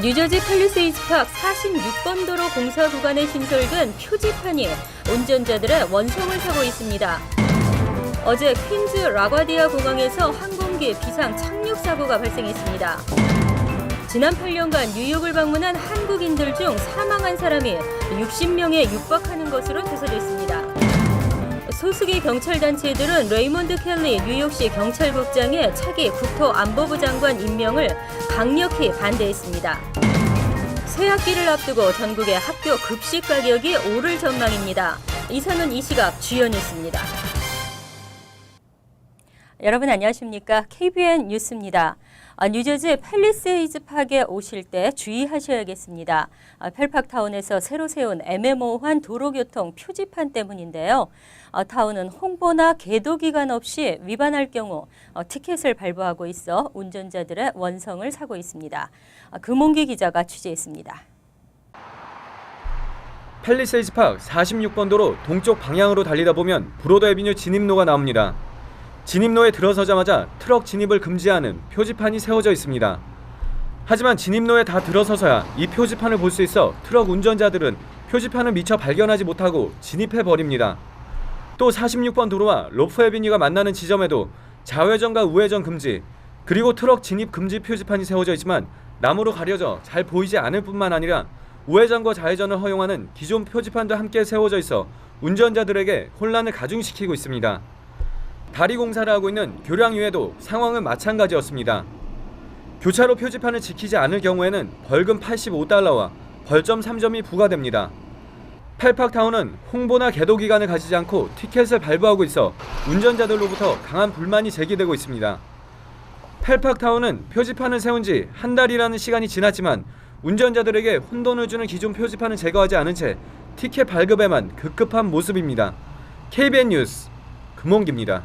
뉴저지 팰리세이드 파크 46번 도로 공사 구간에 신설된 표지판이 운전자들의 원성을 사고 있습니다. 어제 퀸즈 라과디아 공항에서 항공기 비상 착륙 사고가 발생했습니다. 지난 8년간 뉴욕을 방문한 한국인들 중 사망한 사람이 60명에 육박하는 것으로 조사됐습니다. 소수기 경찰단체들은 레이먼드 켈리 뉴욕시 경찰국장의 차기 국토안보부 장관 임명을 강력히 반대했습니다. 새학기를 앞두고 전국의 학교 급식 가격이 오를 전망입니다. 이상은 이 시각 주요 뉴스입니다. 여러분 안녕하십니까? KBN 뉴스입니다. 뉴저지 팰리세이드 파크에 오실 때 주의하셔야겠습니다. 펠팍타운에서 새로 세운 애매모호한 도로교통 표지판 때문인데요. 타운은 홍보나 계도 기간 없이 위반할 경우 티켓을 발부하고 있어 운전자들의 원성을 사고 있습니다. 금홍기 기자가 취재했습니다. 팰리세이드 파크 46번 도로 동쪽 방향으로 달리다 보면 브로드 애비뉴 진입로가 나옵니다. 진입로에 들어서자마자 트럭 진입을 금지하는 표지판이 세워져 있습니다. 하지만 진입로에 다 들어서서야 이 표지판을 볼 수 있어 트럭 운전자들은 표지판을 미처 발견하지 못하고 진입해버립니다. 또 46번 도로와 로프 애비뉴가 만나는 지점에도 좌회전과 우회전 금지, 그리고 트럭 진입 금지 표지판이 세워져 있지만 나무로 가려져 잘 보이지 않을 뿐만 아니라 우회전과 좌회전을 허용하는 기존 표지판도 함께 세워져 있어 운전자들에게 혼란을 가중시키고 있습니다. 다리 공사를 하고 있는 교량유에도 상황은 마찬가지였습니다. 교차로 표지판을 지키지 않을 경우에는 벌금 $85와 벌점 3점이 부과됩니다. 펠팍타운은 홍보나 계도 기간을 가지지 않고 티켓을 발부하고 있어 운전자들로부터 강한 불만이 제기되고 있습니다. 펠팍타운은 표지판을 세운 지 한 달이라는 시간이 지났지만 운전자들에게 혼돈을 주는 기존 표지판을 제거하지 않은 채 티켓 발급에만 급급한 모습입니다. KBN 뉴스 금홍기입니다.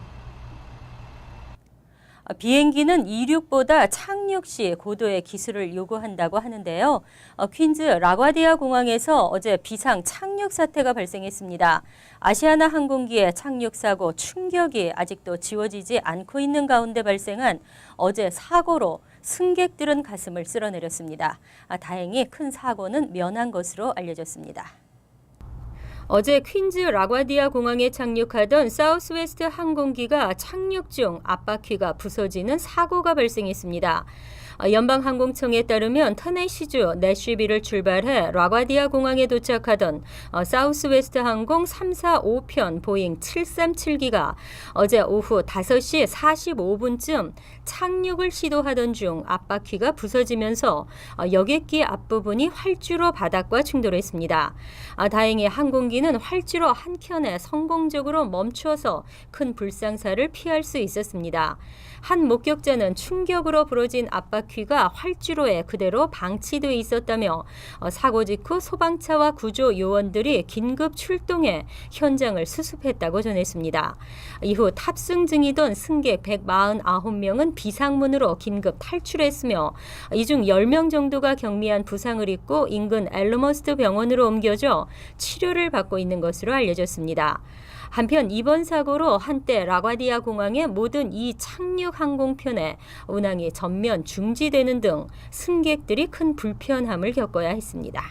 비행기는 이륙보다 착륙 시 고도의 기술을 요구한다고 하는데요. 퀸즈 라과디아 공항에서 어제 비상 착륙 사태가 발생했습니다. 아시아나 항공기의 착륙 사고 충격이 아직도 지워지지 않고 있는 가운데 발생한 어제 사고로 승객들은 가슴을 쓸어내렸습니다. 다행히 큰 사고는 면한 것으로 알려졌습니다. 어제 퀸즈 라과디아 공항에 착륙하던 사우스웨스트 항공기가 착륙 중 앞바퀴가 부서지는 사고가 발생했습니다. 연방항공청에 따르면 터네시주 내쉬빌을 출발해 라과디아 공항에 도착하던 사우스웨스트 항공 345편 보잉 737기가 어제 오후 5시 45분쯤 착륙을 시도하던 중 앞바퀴가 부서지면서 여객기 앞부분이 활주로 바닥과 충돌했습니다. 다행히 항공기는 활주로 한켠에 성공적으로 멈춰서 큰 불상사를 피할 수 있었습니다. 한 목격자는 충격으로 부러진 앞바퀴가 활주로에 그대로 방치돼 있었다며 사고 직후 소방차와 구조 요원들이 긴급 출동해 현장을 수습했다고 전했습니다. 이후 탑승 중이던 승객 149명은 비상문으로 긴급 탈출했으며 이 중 10명 정도가 경미한 부상을 입고 인근 엘머스트 병원으로 옮겨져 치료를 받고 있는 것으로 알려졌습니다. 한편 이번 사고로 한때 라과디아 공항의 모든 이 착륙 항공편의 운항이 전면 중지되는 등 승객들이 큰 불편함을 겪어야 했습니다.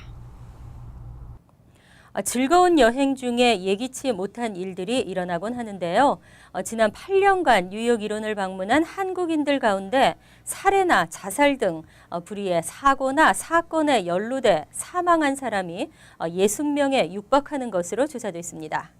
즐거운 여행 중에 예기치 못한 일들이 일어나곤 하는데요. 지난 8년간 뉴욕 일원을 방문한 한국인들 가운데 살해나 자살 등 불의의 사고나 사건에 연루돼 사망한 사람이 60명에 육박하는 것으로 조사됐습니다.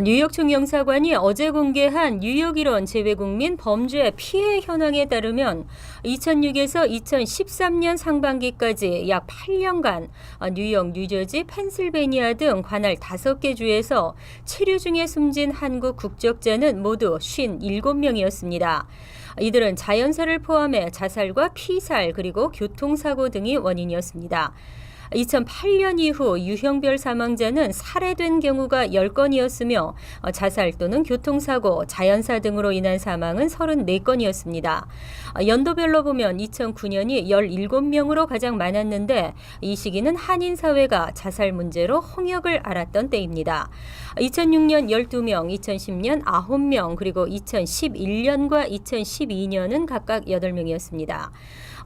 뉴욕 총영사관이 어제 공개한 뉴욕 일원 재외국민 범죄 피해 현황에 따르면 2006에서 2013년 상반기까지 약 8년간 뉴욕, 뉴저지, 펜실베니아 등 관할 5개 주에서 체류 중에 숨진 한국 국적자는 모두 57명이었습니다. 이들은 자연사를 포함해 자살과 피살 그리고 교통사고 등이 원인이었습니다. 2008년 이후 유형별 사망자는 살해된 경우가 10건이었으며 자살 또는 교통사고, 자연사 등으로 인한 사망은 34건이었습니다. 연도별로 보면 2009년이 17명으로 가장 많았는데 이 시기는 한인 사회가 자살 문제로 홍역을 앓았던 때입니다. 2006년 12명, 2010년 9명, 그리고 2011년과 2012년은 각각 8명이었습니다.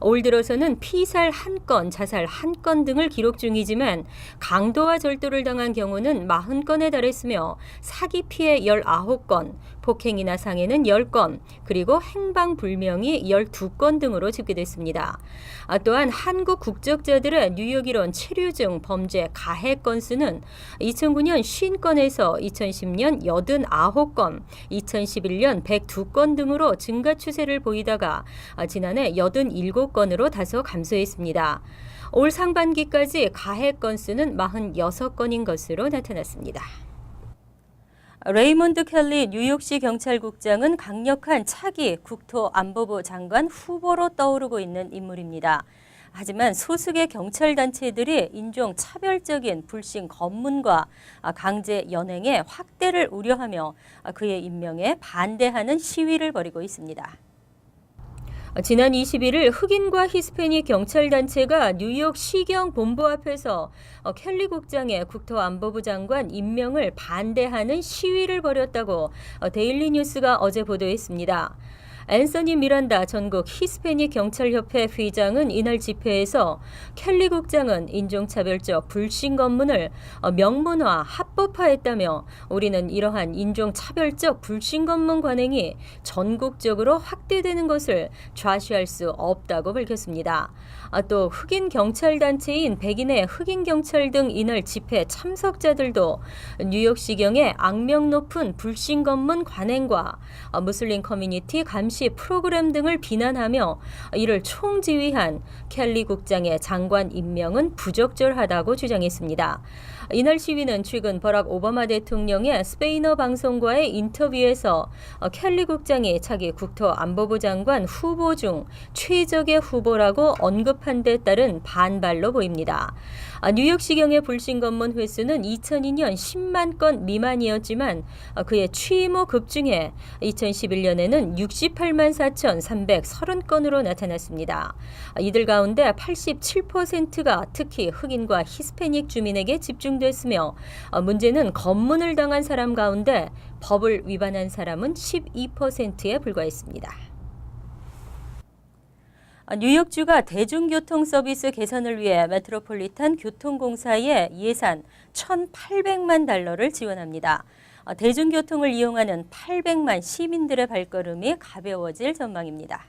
올 들어서는 피살 1건, 자살 1건 등을 기록 중이지만 강도와 절도를 당한 경우는 40건에 달했으며 사기 피해 19건, 폭행이나 상해는 10건, 그리고 행방불명이 12건 등으로 집계됐습니다. 또한 한국 국적자들의 뉴욕 일원 체류 중 범죄 가해 건수는 2009년 50건에서 2010년 89건, 2011년 102건 등으로 증가 추세를 보이다가 지난해 87건으로 다소 감소했습니다. 올 상반기까지 가해 건수는 46건인 것으로 나타났습니다. 레이먼드 켈리 뉴욕시 경찰국장은 강력한 차기 국토안보부 장관 후보로 떠오르고 있는 인물입니다. 하지만 소수의 경찰단체들이 인종차별적인 불신 검문과 강제 연행의 확대를 우려하며 그의 임명에 반대하는 시위를 벌이고 있습니다. 지난 21일 흑인과 히스패닉 경찰단체가 뉴욕 시경 본부 앞에서 켈리 국장의 국토안보부 장관 임명을 반대하는 시위를 벌였다고 데일리 뉴스가 어제 보도했습니다. 앤서니 미란다 전국 히스패닉 경찰협회 회장은 이날 집회에서 켈리 국장은 인종차별적 불신 검문을 명문화, 합법화했다며 우리는 이러한 인종차별적 불신 검문 관행이 전국적으로 확대되는 것을 좌시할 수 없다고 밝혔습니다. 또 흑인 경찰단체인 백인의 흑인 경찰 등 이날 집회 참석자들도 뉴욕시경의 악명 높은 불신 검문 관행과 무슬림 커뮤니티 감시 프로그램 등을 비난하며 이를 총지휘한 켈리 국장의 장관 임명은 부적절하다고 주장했습니다. 이날 시위는 최근 버락 오바마 대통령의 스페인어 방송과의 인터뷰에서 켈리 국장이 차기 국토안보부 장관 후보 중 최적의 후보라고 언급한 데 따른 반발로 보입니다. 뉴욕시경의 불신 검문 횟수는 2002년 10만 건 미만이었지만 그의 취임 후 급증해 2011년에는 68만 4,330건으로 나타났습니다. 이들 가운데 87%가 특히 흑인과 히스패닉 주민에게 집중됐으며 문제는 검문을 당한 사람 가운데 법을 위반한 사람은 12%에 불과했습니다. 뉴욕주가 대중교통 서비스 개선을 위해 메트로폴리탄 교통공사에 예산 1,800만 달러를 지원합니다. 대중교통을 이용하는 800만 시민들의 발걸음이 가벼워질 전망입니다.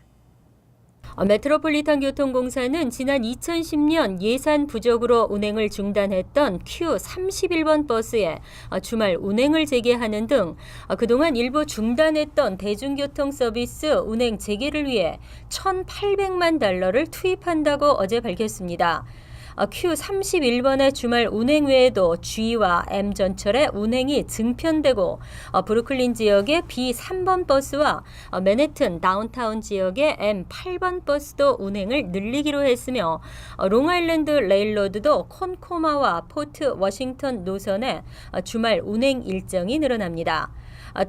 메트로폴리탄 교통공사는 지난 2010년 예산 부족으로 운행을 중단했던 Q31번 버스에 주말 운행을 재개하는 등 그동안 일부 중단했던 대중교통 서비스 운행 재개를 위해 1,800만 달러를 투입한다고 어제 밝혔습니다. Q31번의 주말 운행 외에도 G와 M 전철의 운행이 증편되고 브루클린 지역의 B3번 버스와 맨해튼 다운타운 지역의 M8번 버스도 운행을 늘리기로 했으며 롱아일랜드 레일로드도 콘코마와 포트 워싱턴 노선의 주말 운행 일정이 늘어납니다.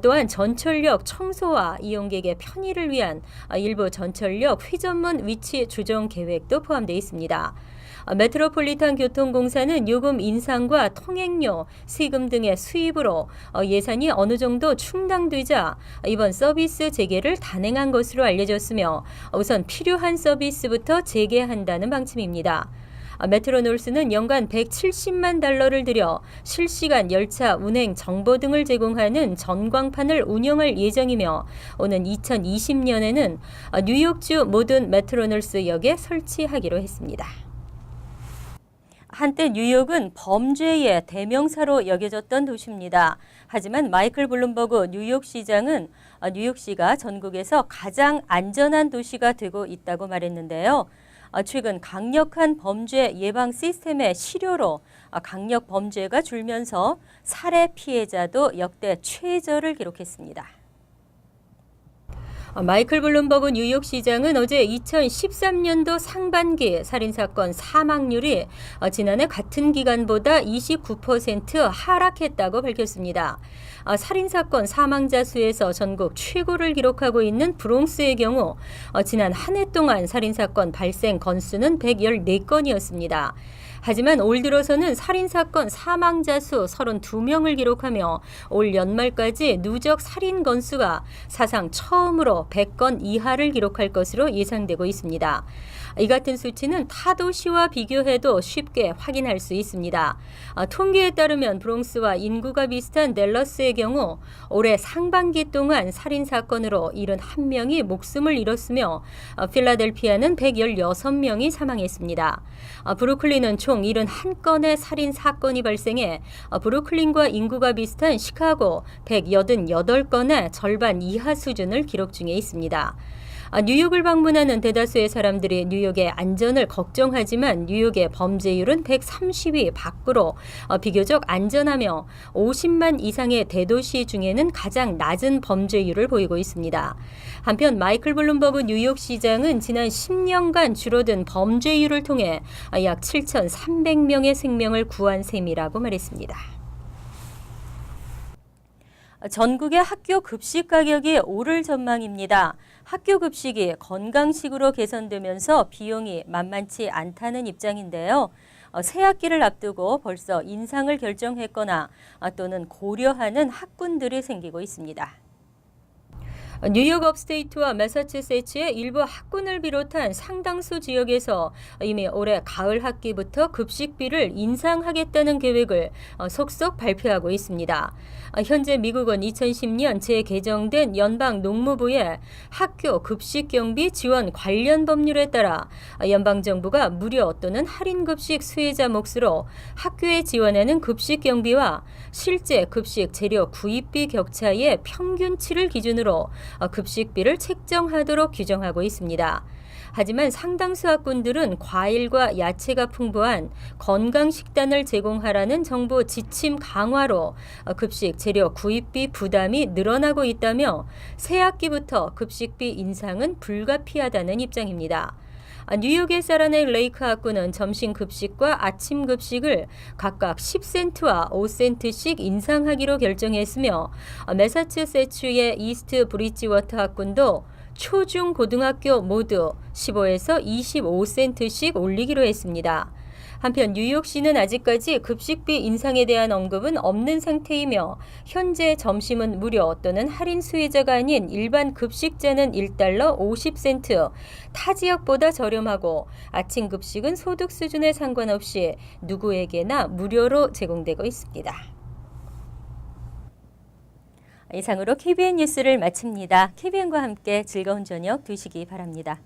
또한 전철역 청소와 이용객의 편의를 위한 일부 전철역 회전문 위치 조정 계획도 포함되어 있습니다. 메트로폴리탄 교통공사는 요금 인상과 통행료, 세금 등의 수입으로 예산이 어느 정도 충당되자 이번 서비스 재개를 단행한 것으로 알려졌으며 우선 필요한 서비스부터 재개한다는 방침입니다. 메트로놀스는 연간 170만 달러를 들여 실시간 열차 운행 정보 등을 제공하는 전광판을 운영할 예정이며 오는 2020년에는 뉴욕주 모든 메트로놀스 역에 설치하기로 했습니다. 한때 뉴욕은 범죄의 대명사로 여겨졌던 도시입니다. 하지만 마이클 블룸버그 뉴욕시장은 뉴욕시가 전국에서 가장 안전한 도시가 되고 있다고 말했는데요. 최근 강력한 범죄 예방 시스템의 실효로 강력 범죄가 줄면서 살해 피해자도 역대 최저를 기록했습니다. 마이클 블룸버그 뉴욕시장은 어제 2013년도 상반기 살인사건 사망률이 지난해 같은 기간보다 29% 하락했다고 밝혔습니다. 살인사건 사망자 수에서 전국 최고를 기록하고 있는 브롱스의 경우 지난 한 해 동안 살인사건 발생 건수는 114건이었습니다. 하지만 올 들어서는 살인사건 사망자 수 32명을 기록하며 올 연말까지 누적 살인 건수가 사상 처음으로 100건 이하를 기록할 것으로 예상되고 있습니다. 이 같은 수치는 타 도시와 비교해도 쉽게 확인할 수 있습니다. 통계에 따르면 브롱스와 인구가 비슷한 댈러스의 경우 올해 상반기 동안 살인사건으로 71명이 목숨을 잃었으며 필라델피아는 116명이 사망했습니다. 브루클린은 총 71건의 살인사건이 발생해 브루클린과 인구가 비슷한 시카고 188건의 절반 이하 수준을 기록 중에 있습니다. 뉴욕을 방문하는 대다수의 사람들이 뉴욕의 안전을 걱정하지만 뉴욕의 범죄율은 130위 밖으로 비교적 안전하며 50만 이상의 대도시 중에는 가장 낮은 범죄율을 보이고 있습니다. 한편 마이클 블룸버그 뉴욕시장은 지난 10년간 줄어든 범죄율을 통해 약 7,300명의 생명을 구한 셈이라고 말했습니다. 전국의 학교 급식 가격이 오를 전망입니다. 학교 급식이 건강식으로 개선되면서 비용이 만만치 않다는 입장인데요. 새 학기를 앞두고 벌써 인상을 결정했거나 또는 고려하는 학군들이 생기고 있습니다. 뉴욕 업스테이트와 매사추세츠의 일부 학군을 비롯한 상당수 지역에서 이미 올해 가을 학기부터 급식비를 인상하겠다는 계획을 속속 발표하고 있습니다. 현재 미국은 2010년 재개정된 연방 농무부의 학교 급식 경비 지원 관련 법률에 따라 연방정부가 무료 또는 할인 급식 수혜자 몫으로 학교에 지원하는 급식 경비와 실제 급식 재료 구입비 격차의 평균치를 기준으로 급식비를 책정하도록 규정하고 있습니다. 하지만 상당수 학군들은 과일과 야채가 풍부한 건강식단을 제공하라는 정부 지침 강화로 급식 재료 구입비 부담이 늘어나고 있다며 새 학기부터 급식비 인상은 불가피하다는 입장입니다. 뉴욕의 사라넥 레이크 학군은 점심 급식과 아침 급식을 각각 10센트와 5센트씩 인상하기로 결정했으며 매사추세츠의 이스트 브리지워터 학군도 초중 고등학교 모두 15에서 25센트씩 올리기로 했습니다. 한편 뉴욕시는 아직까지 급식비 인상에 대한 언급은 없는 상태이며 현재 점심은 무료 또는 할인 수혜자가 아닌 일반 급식자는 1달러 50센트, 타 지역보다 저렴하고 아침 급식은 소득 수준에 상관없이 누구에게나 무료로 제공되고 있습니다. 이상으로 KBN 뉴스를 마칩니다. KBN과 함께 즐거운 저녁 되시기 바랍니다.